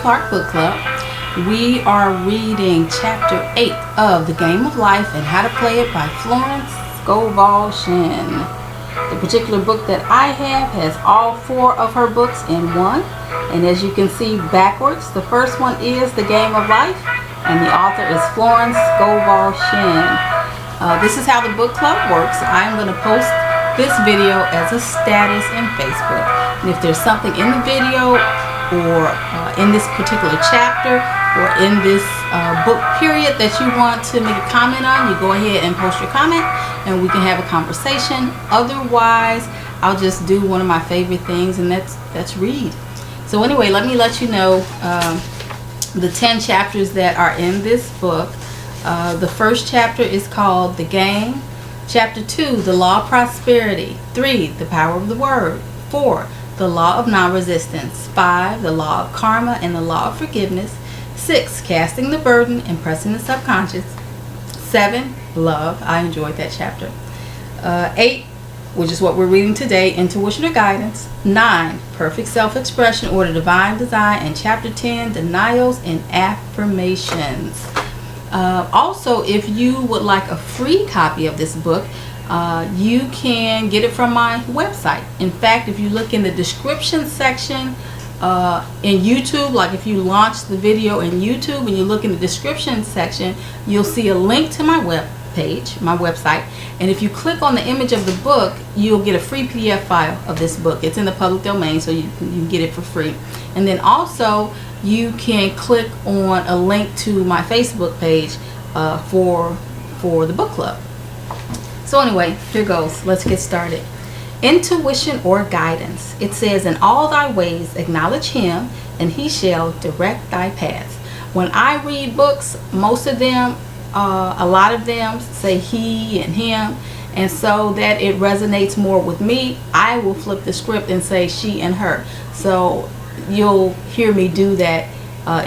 Clark Book Club. We are reading Chapter 8 of The Game of Life and How to Play It by Florence Scovel Shinn. The particular book that I have has all 4 of her books in one. And as you can see backwards, the first one is The Game of Life, and the author is Florence Scovel Shinn. This is how the book club works. I'm going to post this video as a status in Facebook. And if there's something in the video or in this particular chapter or in this book period that you want to make a comment on, you go ahead and post your comment and we can have a conversation. Otherwise, I'll just do one of my favorite things, and that's read. So anyway, let me let you know the 10 chapters that are in this book. The first chapter is called The Game. Chapter 2, The Law of Prosperity. 3, The Power of the Word. 4, The Law of Non-Resistance. 5, The Law of Karma and the Law of Forgiveness. 6, Casting the Burden, Impressing the Subconscious. 7, Love. I enjoyed that chapter. 8, which is what we're reading today, Intuition or Guidance. 9, Perfect Self-Expression or the Divine Design. And Chapter 10, Denials and Affirmations. Also, if you would like a free copy of this book, you can get it from my website. In fact, if you look in the description section in YouTube, like if you launch the video in YouTube and you look in the description section, you'll see a link to my web page, my website, and if you click on the image of the book, you'll get a free PDF file of this book. It's in the public domain, so you can get it for free. And then also you can click on a link to my Facebook page for the book club. So anyway, here goes. Let's get started. Intuition or guidance. It says, in all thy ways acknowledge him, and he shall direct thy paths. When I read books, most of them, a lot of them say he and him, and so that it resonates more with me, I will flip the script and say she and her. So you'll hear me do that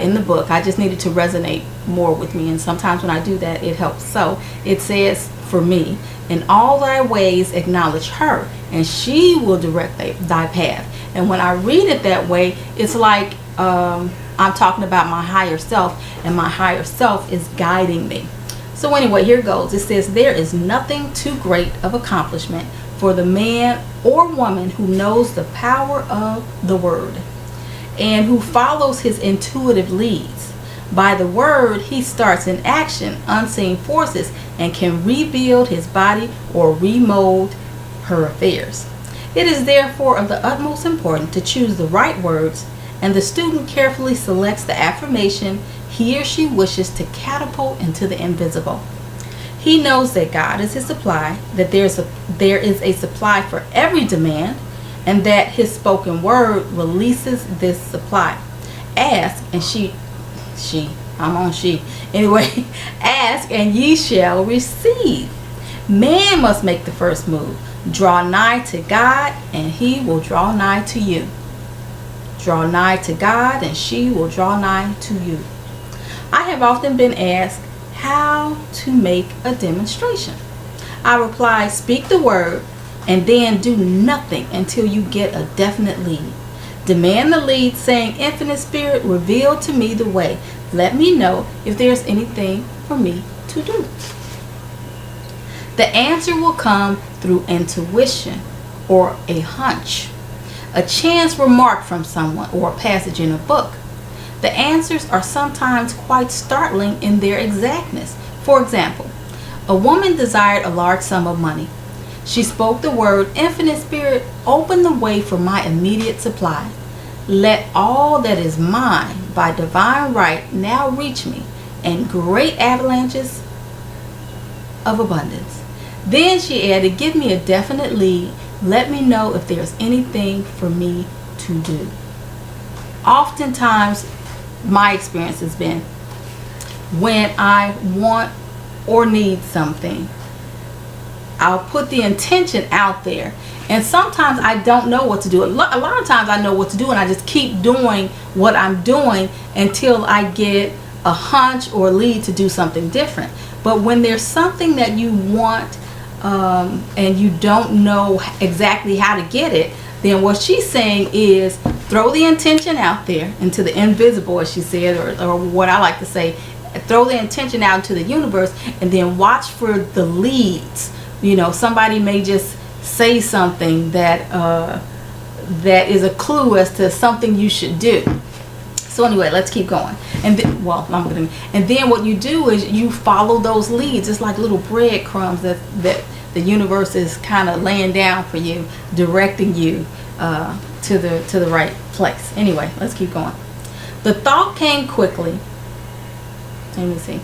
in the book. I just needed to resonate more with me, and sometimes when I do that, it helps. So it says for me, in all thy ways acknowledge her, and she will direct thy path. And when I read it that way, it's like I'm talking about my higher self, and my higher self is guiding me. So anyway, here goes. It says, there is nothing too great of accomplishment for the man or woman who knows the power of the word and who follows his intuitive leads. By the word, he starts in action unseen forces and can rebuild his body or remold her affairs. It is therefore of the utmost importance to choose the right words, and the student carefully selects the affirmation he or she wishes to catapult into the invisible. He knows that God is his supply, that there is a supply for every demand, and that his spoken word releases this supply. Ask and Anyway, ask and ye shall receive. Man must make the first move. Draw nigh to God and he will draw nigh to you. Draw nigh to God and she will draw nigh to you. I have often been asked how to make a demonstration. I reply, speak the word and then do nothing until you get a definite lead. Demand the lead, saying, Infinite Spirit, reveal to me the way. Let me know if there's anything for me to do. The answer will come through intuition or a hunch, a chance remark from someone, or a passage in a book. The answers are sometimes quite startling in their exactness. For example, a woman desired a large sum of money. She spoke the word, Infinite Spirit, open the way for my immediate supply. Let all that is mine by divine right now reach me, and great avalanches of abundance. Then she added, give me a definite lead. Let me know if there's anything for me to do. Oftentimes, my experience has been when I want or need something, I'll put the intention out there, and sometimes I don't know what to do. A lot of times I know what to do, and I just keep doing what I'm doing until I get a hunch or a lead to do something different. But when there's something that you want and you don't know exactly how to get it, then what she's saying is throw the intention out there into the invisible, as she said, or what I like to say, throw the intention out into the universe, and then watch for the leads. You know, somebody may just say something that that is a clue as to something you should do. So anyway, let's keep going. And then, and then what you do is you follow those leads. It's like little breadcrumbs that the universe is kind of laying down for you, directing you to the right place. Anyway, let's keep going. The thought came quickly. Let me see.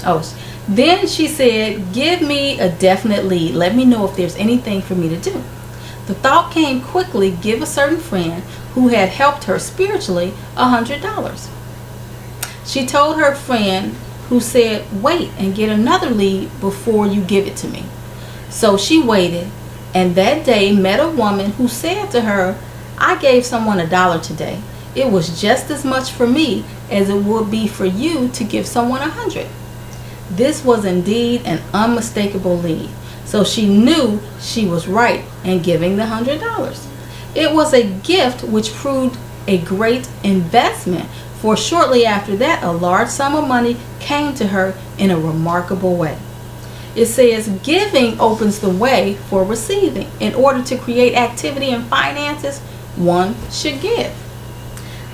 Oh, then she said, give me a definite lead. Let me know if there's anything for me to do. The thought came quickly, give a certain friend who had helped her spiritually $100. She told her friend, who said, wait and get another lead before you give it to me. So she waited, and that day met a woman who said to her, I gave someone $1 today. It was just as much for me as it would be for you to give someone 100. This was indeed an unmistakable lead. So she knew she was right in giving the $100. It was a gift which proved a great investment, for shortly after that a large sum of money came to her in a remarkable way. It says giving opens the way for receiving. In order to create activity in finances, one should give.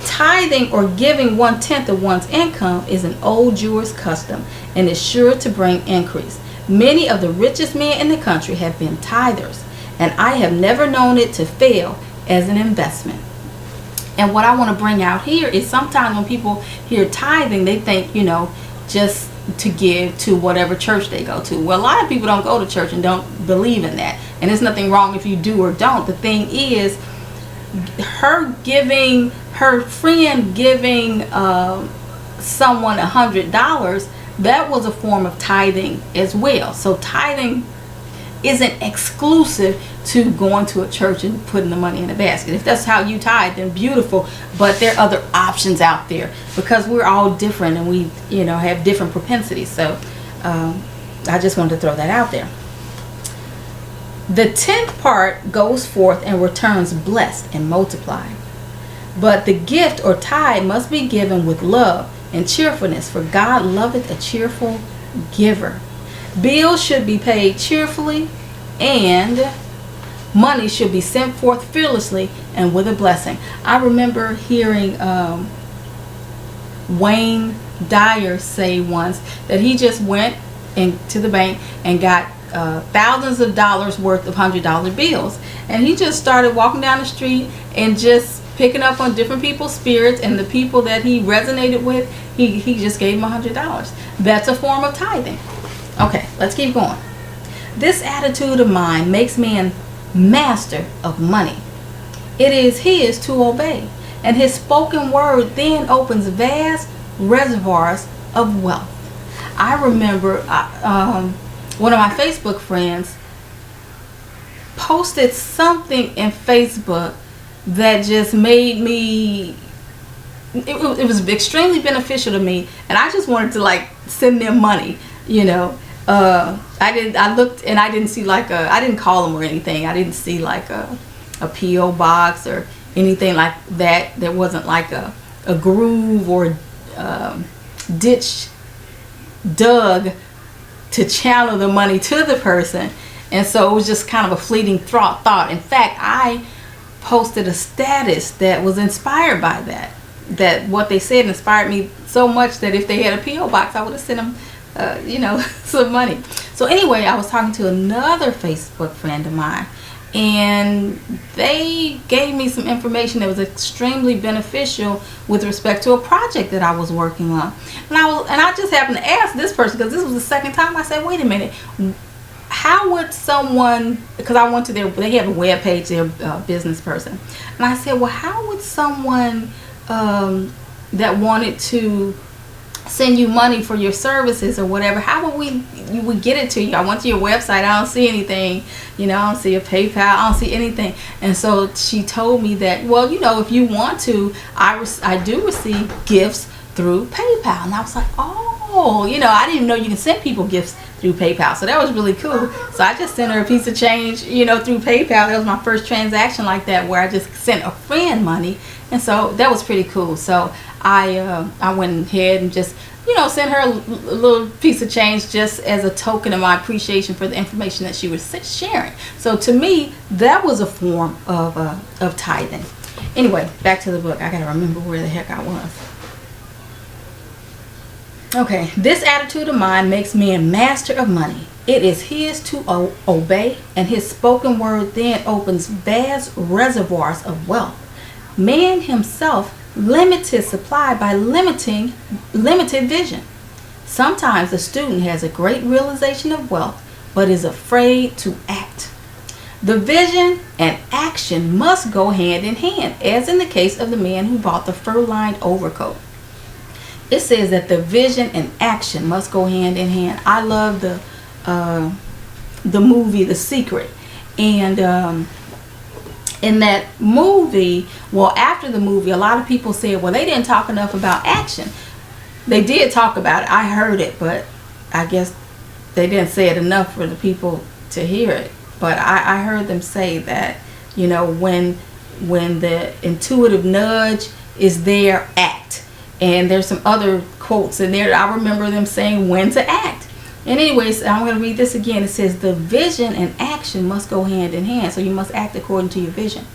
Tithing, or giving 1/10 of one's income, is an old Jewish custom and is sure to bring increase. Many of the richest men in the country have been tithers, and I have never known it to fail as an investment. And what I want to bring out here is sometimes when people hear tithing, they think, you know, just to give to whatever church they go to. Well, a lot of people don't go to church and don't believe in that. And there's nothing wrong if you do or don't. The thing is, her friend giving someone $100, that was a form of tithing as well. So tithing isn't exclusive to going to a church and putting the money in a basket. If that's how you tithe, then beautiful. But there are other options out there, because we're all different and we, you know, have different propensities. So I just wanted to throw that out there. The 10th part goes forth and returns blessed and multiplied. But the gift or tithe must be given with love and cheerfulness, for God loveth a cheerful giver. Bills should be paid cheerfully, and money should be sent forth fearlessly and with a blessing. I remember hearing Wayne Dyer say once that he just went into the bank and got thousands of dollars worth of $100 bills, and he just started walking down the street and just picking up on different people's spirits, and the people that he resonated with, he just gave them $100. That's a form of tithing. Okay, let's keep going. This attitude of mine makes man master of money. It is his to obey, and his spoken word then opens vast reservoirs of wealth. I remember one of my Facebook friends posted something in Facebook that just made me, it was extremely beneficial to me, and I just wanted to like send them money, you know. I looked and I didn't see like I didn't call them or anything. I didn't see like a P.O. box or anything like that. There wasn't like a groove or ditch dug to channel the money to the person. And so it was just kind of a fleeting thought. In fact, I posted a status that was inspired by that what they said inspired me so much that if they had a P.O. box, I would have sent them you know, some money. So anyway, I was talking to another Facebook friend of mine, and they gave me some information that was extremely beneficial with respect to a project that I was working on. And I just happened to ask this person, because this was the second time. I said, wait a minute, how would someone, because I went to they have a web page, they're a business person, and I said, well, how would someone that wanted to send you money for your services or whatever, how would you would get it to you? I went to your website, I don't see anything, you know, I don't see a PayPal, I don't see anything. And so she told me that, well, you know, if you want to, I do receive gifts through PayPal. And I was like, oh, you know, I didn't know you can send people gifts through PayPal. So that was really cool. So I just sent her a piece of change, you know, through PayPal. That was my first transaction like that, where I just sent a friend money. And so that was pretty cool. So I went ahead and just, you know, sent her a little piece of change just as a token of my appreciation for the information that she was sharing. So to me, that was a form of tithing. Anyway, back to the book. I gotta remember where the heck I was. Okay, this attitude of mine makes me a master of money. It is his to obey, and his spoken word then opens vast reservoirs of wealth. Man himself limits his supply by limited vision. Sometimes a student has a great realization of wealth, but is afraid to act. The vision and action must go hand in hand, as in the case of the man who bought the fur-lined overcoat. It says that the vision and action must go hand in hand. I love the movie The Secret, and in that movie, well, after the movie, a lot of people said, well, they didn't talk enough about action. They did talk about it. I heard it, but I guess they didn't say it enough for the people to hear it. But I heard them say that, you know, when the intuitive nudge is there, act. And there's some other quotes in there that I remember them saying when to act. And anyways, I'm going to read this again. It says the vision and action must go hand in hand. So you must act according to your vision.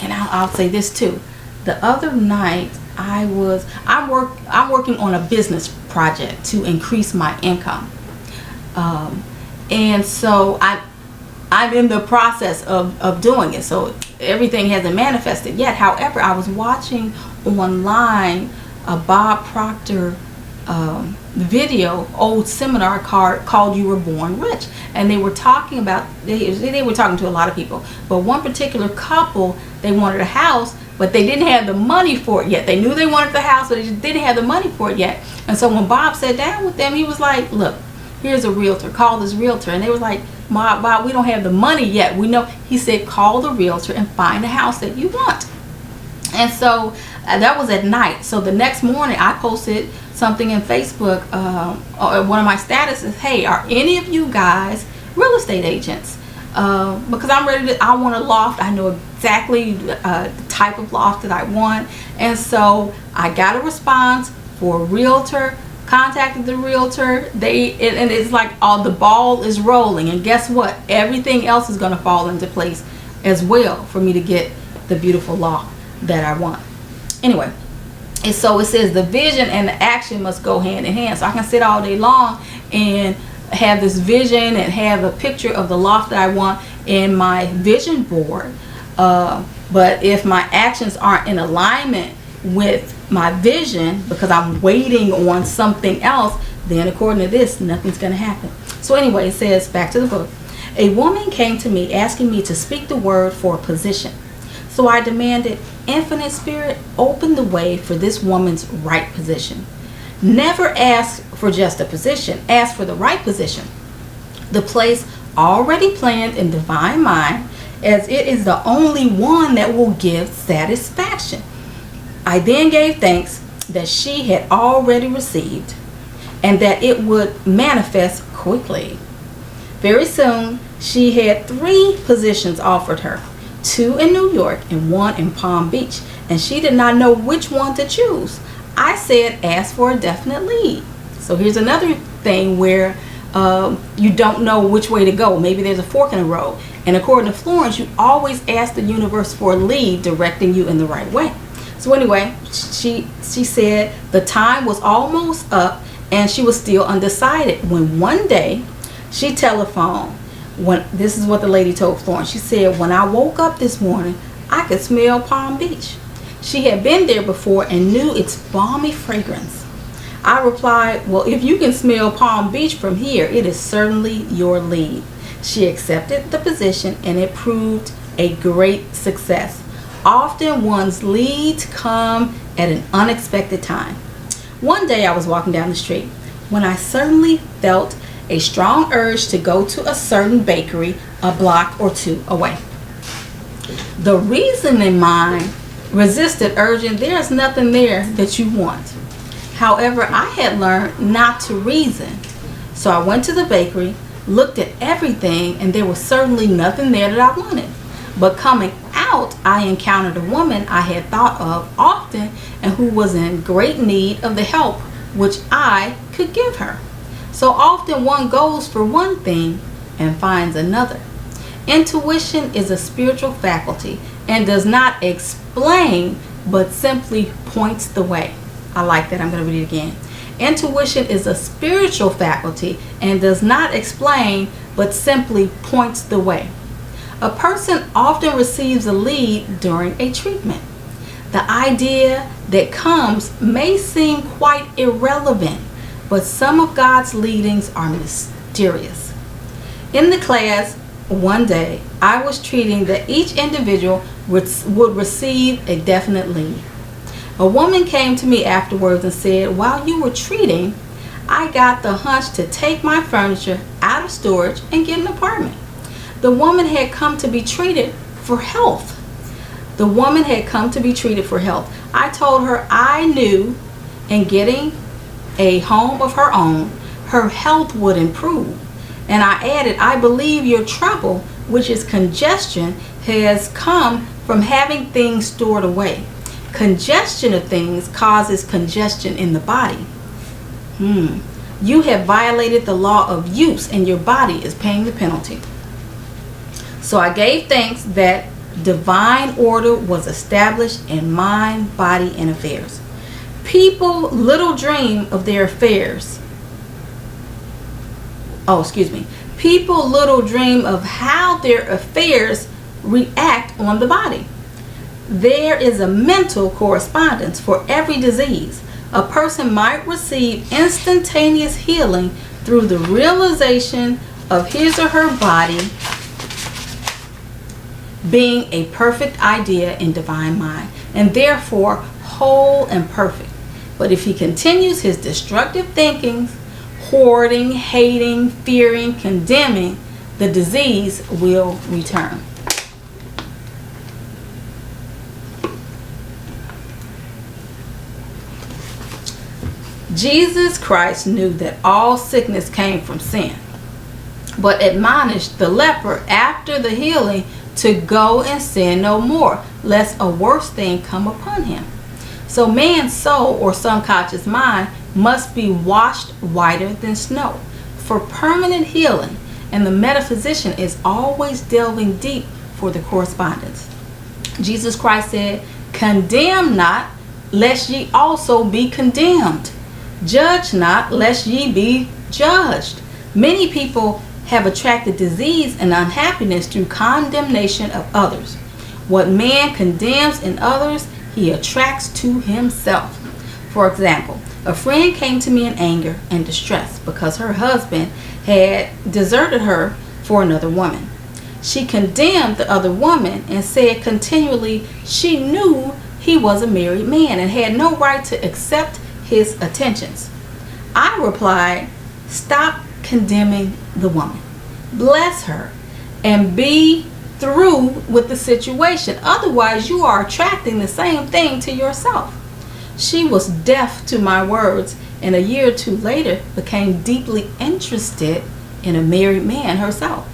And I'll say this too. The other night I'm working on a business project to increase my income. And so I'm in the process of doing it. So everything hasn't manifested yet. However, I was watching online a Bob Proctor video, old seminar called You Were Born Rich, and they were talking about, they were talking to a lot of people, but one particular couple, they wanted a house, but they didn't have the money for it yet. They knew they wanted the house, but they just didn't have the money for it yet. And so when Bob sat down with them, he was like, look, here's a realtor, call this realtor. And they was like, Bob, we don't have the money yet. We know. He said, call the realtor and find the house that you want. And so that was at night. So the next morning I posted something in Facebook, one of my statuses, hey, are any of you guys real estate agents? Because I want a loft. I know exactly the type of loft that I want. And so I got a response for a realtor, contacted the realtor. And it's like the ball is rolling. And guess what? Everything else is going to fall into place as well for me to get the beautiful loft that I want. Anyway, and so it says the vision and the action must go hand in hand. So I can sit all day long and have this vision and have a picture of the loft that I want in my vision board. But if my actions aren't in alignment with my vision, because I'm waiting on something else, then according to this, nothing's going to happen. So anyway, it says, back to the book. A woman came to me asking me to speak the word for a position. So I demanded, Infinite Spirit, open the way for this woman's right position. Never ask for just a position. Ask for the right position. The place already planned in divine mind, as it is the only one that will give satisfaction. I then gave thanks that she had already received and that it would manifest quickly. Very soon, she had 3 positions offered her. 2 in New York and 1 in Palm Beach, and she did not know which one to choose. I said, ask for a definite lead. So here's another thing where you don't know which way to go. Maybe there's a fork in the road. And according to Florence, you always ask the universe for a lead directing you in the right way. So anyway, she said the time was almost up and she was still undecided when one day she telephoned. This is what the lady told Florence. She said, when I woke up this morning, I could smell Palm Beach. She had been there before and knew its balmy fragrance. I replied, well, if you can smell Palm Beach from here, it is certainly your lead. She accepted the position and it proved a great success. Often one's leads come at an unexpected time. One day I was walking down the street when I suddenly felt a strong urge to go to a certain bakery a block or 2 away. The reasoning mind resisted, urging, there's nothing there that you want. However, I had learned not to reason. So I went to the bakery, looked at everything, and there was certainly nothing there that I wanted. But coming out, I encountered a woman I had thought of often and who was in great need of the help which I could give her. So often one goes for one thing and finds another. Intuition is a spiritual faculty and does not explain but simply points the way. I like that. I'm going to read it again. Intuition is a spiritual faculty and does not explain but simply points the way. A person often receives a lead during a treatment. The idea that comes may seem quite irrelevant, but some of God's leadings are mysterious. In the class one day, I was treating that each individual would receive a definite lead. A woman came to me afterwards and said, "While you were treating, I got the hunch to take my furniture out of storage and get an apartment." The woman had come to be treated for health. I told her I knew in getting a home of her own, her health would improve. And I added, "I believe your trouble, which is congestion, has come from having things stored away. Congestion of things causes congestion in the body. You have violated the law of use and your body is paying the penalty." So I gave thanks that divine order was established in mind, body, and affairs. People little dream of their affairs. People little dream of how their affairs react on the body. There is a mental correspondence for every disease. A person might receive instantaneous healing through the realization of his or her body being a perfect idea in divine mind, and therefore whole and perfect. But if he continues his destructive thinking, hoarding, hating, fearing, condemning, the disease will return. Jesus Christ knew that all sickness came from sin, but admonished the leper after the healing to go and sin no more, lest a worse thing come upon him. So man's soul or subconscious mind must be washed whiter than snow for permanent healing, and the metaphysician is always delving deep for the correspondence. Jesus Christ said, "Condemn not, lest ye also be condemned. Judge not, lest ye be judged." Many people have attracted disease and unhappiness through condemnation of others. What man condemns in others, he attracts to himself. For example, a friend came to me in anger and distress because her husband had deserted her for another woman. She condemned the other woman and said continually she knew he was a married man and had no right to accept his attentions. I replied, "Stop condemning the woman. Bless her and be through with the situation. Otherwise, you are attracting the same thing to yourself." She was deaf to my words, and a year or two later became deeply interested in a married man herself.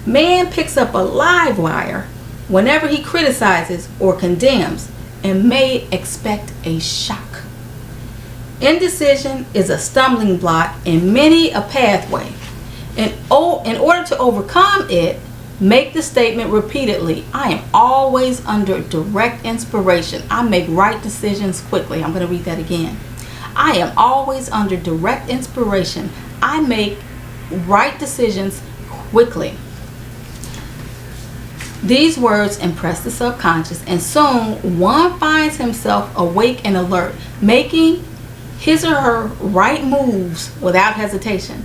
Man picks up a live wire whenever he criticizes or condemns and may expect a shock. Indecision is a stumbling block in many a pathway. In order to overcome it, make the statement repeatedly, "I am always under direct inspiration. I make right decisions quickly." I'm going to read that again. "I am always under direct inspiration. I make right decisions quickly." These words impress the subconscious, and soon one finds himself awake and alert, making his or her right moves without hesitation.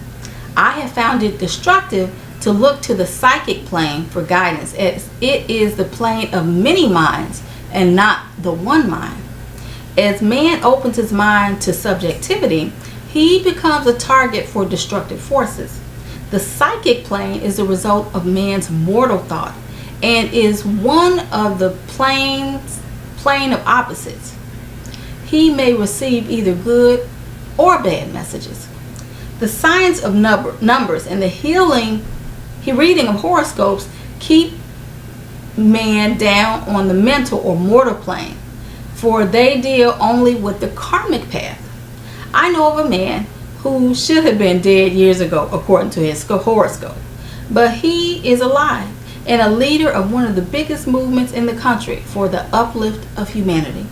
I have found it destructive to look to the psychic plane for guidance, as it is the plane of many minds and not the one mind. As man opens his mind to subjectivity, he becomes a target for destructive forces. The psychic plane is the result of man's mortal thought and is one of the plane of opposites. he may receive either good or bad messages. The science of numbers and the reading of horoscopes keep man down on the mental or mortal plane, for they deal only with the karmic path. I know of a man who should have been dead years ago according to his horoscope, but he is alive and a leader of one of the biggest movements in the country for the uplift of humanity.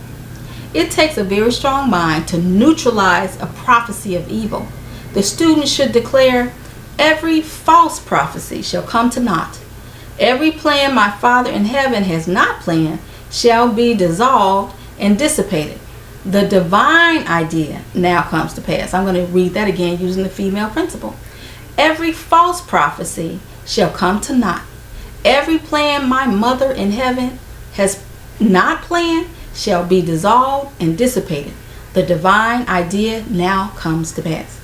It takes a very strong mind to neutralize a prophecy of evil. The student should declare, every false prophecy shall come to naught. Every plan my Father in heaven has not planned shall be dissolved and dissipated. The divine idea now comes to pass. I'm going to read that again using the female principle. Every false prophecy shall come to naught. Every plan my Mother in heaven has not planned shall be dissolved and dissipated. The divine idea now comes to pass.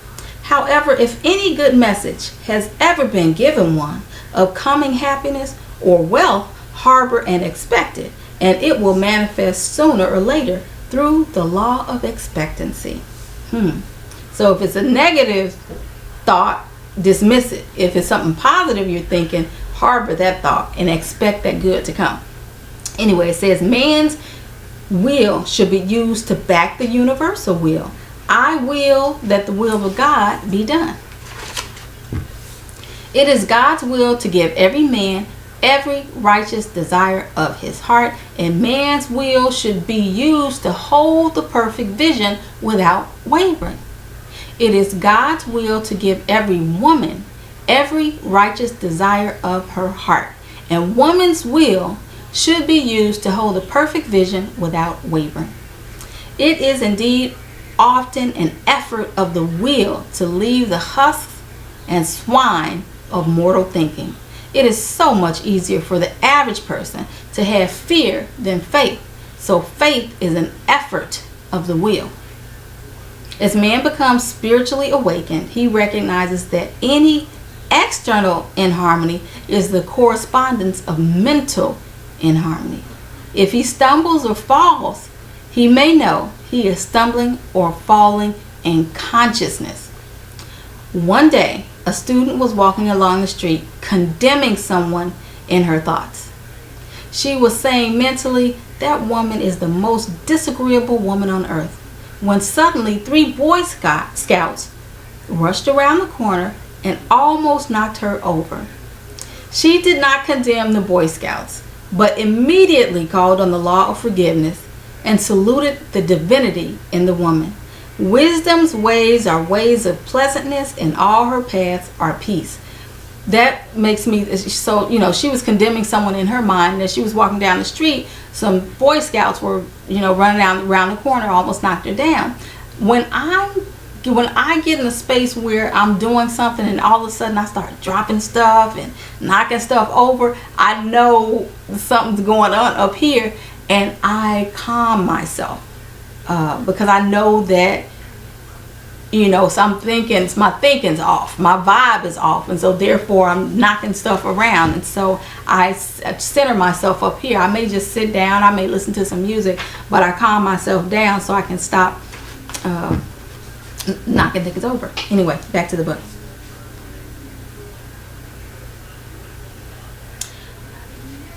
However, if any good message has ever been given one of coming happiness or wealth, harbor and expect it, and it will manifest sooner or later through the law of expectancy. So if it's a negative thought, dismiss it. If it's something positive you're thinking, harbor that thought and expect that good to come. Anyway, it says man's will should be used to back the universal will. I will that the will of God be done. It is God's will to give every man every righteous desire of his heart, and man's will should be used to hold the perfect vision without wavering. It is God's will to give every woman every righteous desire of her heart, and woman's will should be used to hold the perfect vision without wavering. It is indeed often an effort of the will to leave the husks and swine of mortal thinking. It is so much easier for the average person to have fear than faith. So faith is an effort of the will. As man becomes spiritually awakened, he recognizes that any external inharmony is the correspondence of mental inharmony. If he stumbles or falls, he may know he is stumbling or falling in consciousness. One day, a student was walking along the street condemning someone in her thoughts. She was saying mentally, that woman is the most disagreeable woman on earth, when suddenly 3 Boy Scouts rushed around the corner and almost knocked her over. She did not condemn the Boy Scouts, but immediately called on the law of forgiveness and saluted the divinity in the woman. Wisdom's ways are ways of pleasantness, and all her paths are peace. That makes me so, she was condemning someone in her mind, and as she was walking down the street, some Boy Scouts were, running around the corner, almost knocked her down. When I get in a space where I'm doing something and all of a sudden I start dropping stuff and knocking stuff over, I know something's going on up here, and I calm myself because I know that, so I'm thinking, my thinking's off, my vibe is off, and so therefore I'm knocking stuff around, and so I center myself up here. I may just sit down, I may listen to some music, but I calm myself down so I can stop knocking things over. Anyway, back to the book.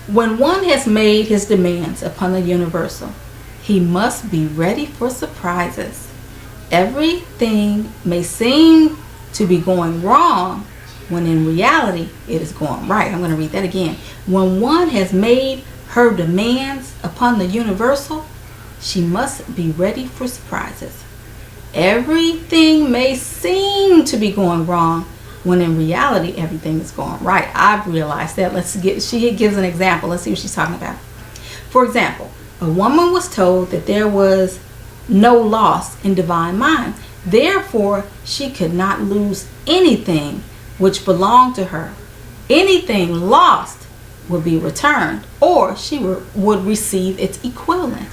When one has made his demands upon the universal, he must be ready for surprises. Everything may seem to be going wrong when in reality it is going right. I'm going to read that again. When one has made her demands upon the universal, she must be ready for surprises. Everything may seem to be going wrong when in reality everything is going right. I've realized that. She gives an example. Let's see what she's talking about. For example, a woman was told that there was no loss in divine mind. Therefore, she could not lose anything which belonged to her. Anything lost would be returned, or she would receive its equivalent.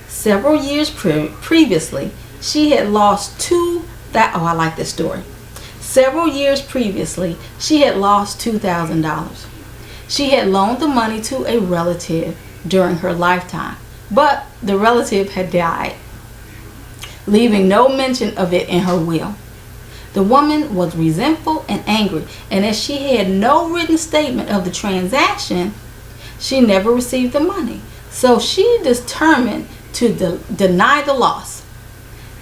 Several years previously, she had lost I like this story. Several years previously, she had lost $2,000. She had loaned the money to a relative during her lifetime, but the relative had died. leaving no mention of it in her will. The woman was resentful and angry, and as she had no written statement of the transaction, she never received the money. So she determined to deny the loss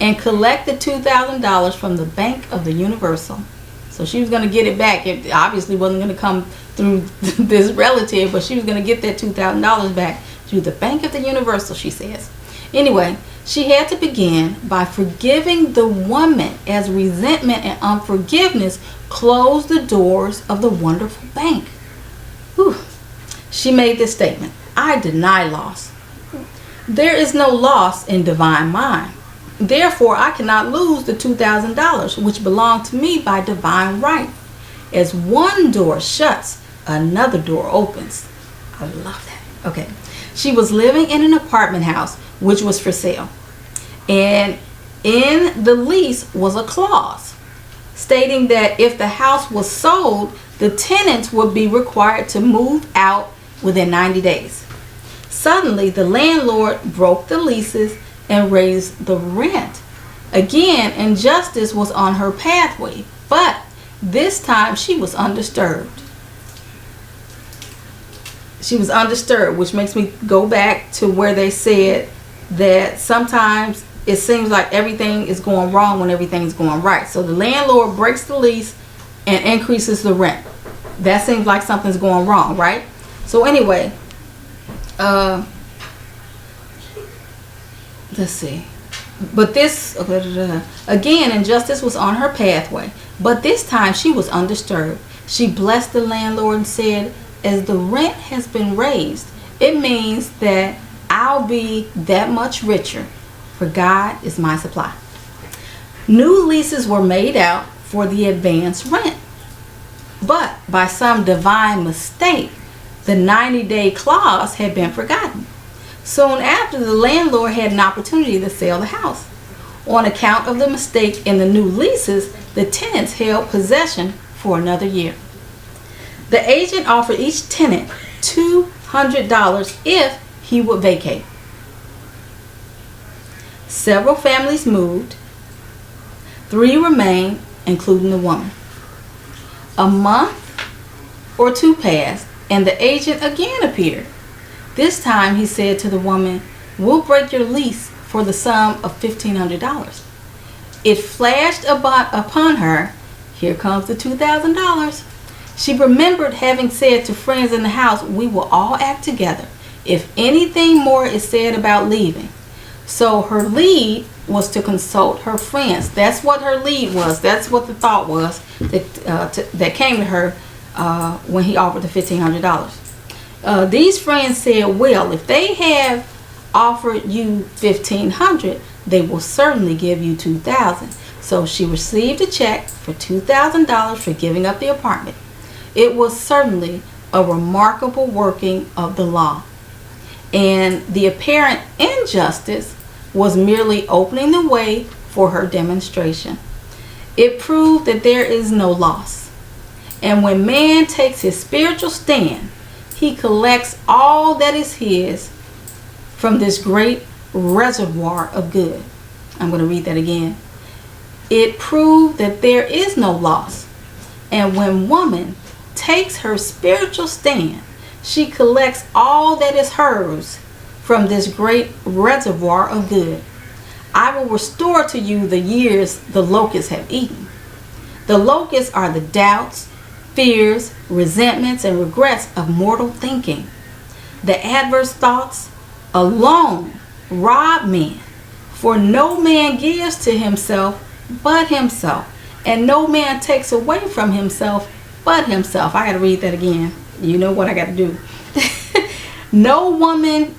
and collect the $2,000 from the Bank of the Universal. So she was going to get it back. It obviously wasn't going to come through this relative, but she was going to get that $2,000 back through the Bank of the Universal, she says. Anyway, she had to begin by forgiving the woman, as resentment and unforgiveness closed the doors of the wonderful bank. Whew. She made this statement: I deny loss. There is no loss in divine mind. Therefore, I cannot lose the $2,000, which belonged to me by divine right. As one door shuts, another door opens. I love that. Okay. She was living in an apartment house which was for sale. And in the lease was a clause stating that if the house was sold, the tenants would be required to move out within 90 days. Suddenly, the landlord broke the leases and raised the rent. Again, injustice was on her pathway, but this time she was undisturbed. She was undisturbed, which makes me go back to where they said that sometimes it seems like everything is going wrong when everything is going right. So the landlord breaks the lease and increases the rent. That seems like something's going wrong, right? So anyway, let's see. But this, again, injustice was on her pathway. But this time she was undisturbed. She blessed the landlord and said, as the rent has been raised, it means that I'll be that much richer, for God is my supply. New leases were made out for the advance rent. But by some divine mistake, the 90-day clause had been forgotten. Soon after, the landlord had an opportunity to sell the house. On account of the mistake in the new leases, the tenants held possession for another year. The agent offered each tenant $200 if he would vacate. Several families moved. 3 remained, including the woman. A month or 2 passed, and the agent again appeared. This time he said to the woman, we'll break your lease for the sum of $1,500. It flashed upon her, here comes the $2,000. She remembered having said to friends in the house, we will all act together if anything more is said about leaving. So her lead was to consult her friends. That's what her lead was. That's what the thought was that came to her when he offered the $1,500. These friends said, well, if they have offered you $1,500, they will certainly give you $2,000. So she received a check for $2,000 for giving up the apartment. It was certainly a remarkable working of the law. And the apparent injustice was merely opening the way for her demonstration. It proved that there is no loss. And when man takes his spiritual stand, he collects all that is his from this great reservoir of good. I'm going to read that again. It proved that there is no loss. And when woman takes her spiritual stand, she collects all that is hers from this great reservoir of good. I will restore to you the years the locusts have eaten. The locusts are the doubts, fears, resentments, and regrets of mortal thinking. The adverse thoughts alone rob men, for no man gives to himself but himself, and no man takes away from himself but himself. I got to read that again. You know what I got to do. No woman,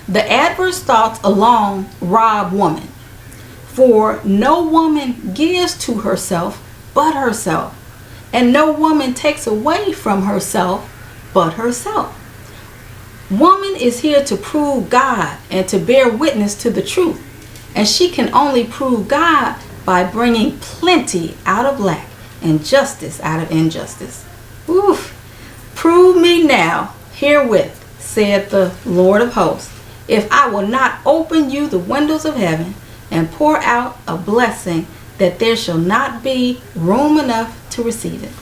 the adverse thoughts alone rob woman, for no woman gives to herself but herself, and no woman takes away from herself but herself. Woman is here to prove God and to bear witness to the truth, and she can only prove God by bringing plenty out of lack and justice out of injustice. Oof. Prove me now herewith, said the Lord of hosts, if I will not open you the windows of heaven and pour out a blessing that there shall not be room enough to receive it.